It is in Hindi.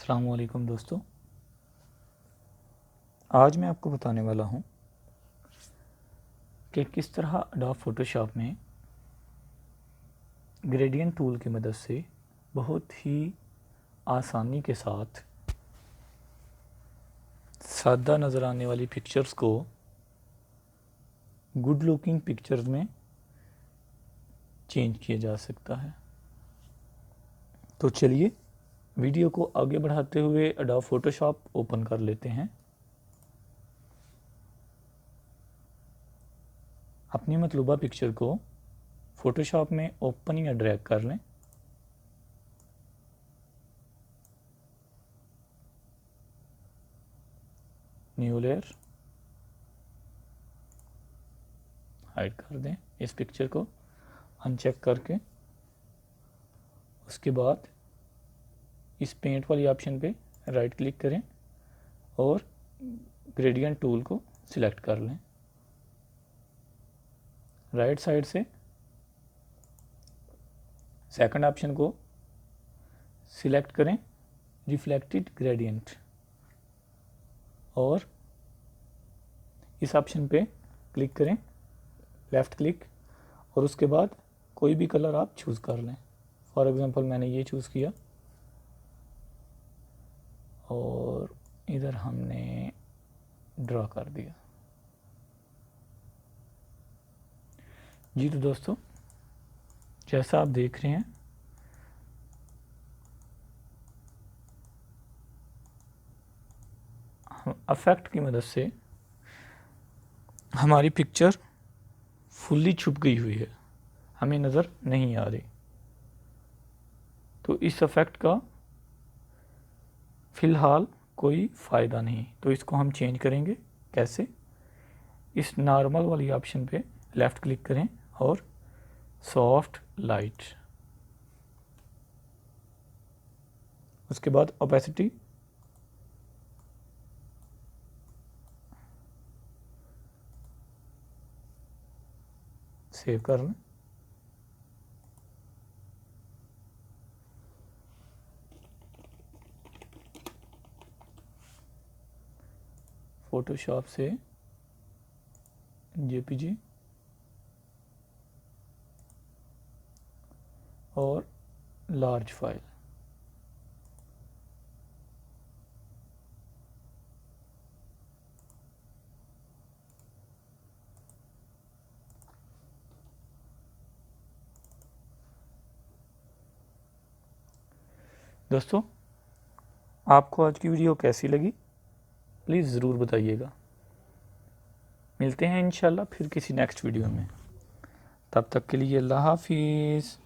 अस्सलाम वालेकुम दोस्तों, आज मैं आपको बताने वाला हूं कि किस तरह एडोब फोटोशॉप में ग्रेडियंट टूल की मदद से बहुत ही आसानी के साथ सादा नज़र आने वाली पिक्चर्स को गुड लुकिंग पिक्चर्स में चेंज किया जा सकता है। तो चलिए वीडियो को आगे बढ़ाते हुए एडोब फोटोशॉप ओपन कर लेते हैं। अपनी मतलूबा पिक्चर को फोटोशॉप में ओपन या ड्रैग कर लें। न्यू लेयर, हाइड कर दें इस पिक्चर को अनचेक करके। उसके बाद इस पेंट वाली ऑप्शन पे राइट क्लिक करें और ग्रेडियंट टूल को सिलेक्ट कर लें। राइट साइड से सेकंड ऑप्शन को सिलेक्ट करें, रिफ्लेक्टेड ग्रेडियंट, और इस ऑप्शन पे क्लिक करें, लेफ़्ट क्लिक, और उसके बाद कोई भी कलर आप चूज़ कर लें। फॉर एग्ज़ाम्पल मैंने ये चूज़ किया और इधर हमने ड्रा कर दिया। जी तो दोस्तों, जैसा आप देख रहे हैं इफेक्ट की मदद से हमारी पिक्चर फुल्ली छुप गई हुई है, हमें नज़र नहीं आ रही। तो इस इफेक्ट का फ़िलहाल कोई फ़ायदा नहीं, तो इसको हम चेंज करेंगे। कैसे? इस नॉर्मल वाली ऑप्शन पे लेफ़्ट क्लिक करें और सॉफ्ट लाइट, उसके बाद ओपेसिटी सेव कर लें। फोटोशॉप से जेपीजी और लार्ज फाइल, दोस्तों आपको आज की वीडियो कैसी लगी प्लीज़ ज़रूर बताइएगा। मिलते हैं इंशाल्लाह फिर किसी नेक्स्ट वीडियो में, तब तक के लिए अल्लाह हाफिज़।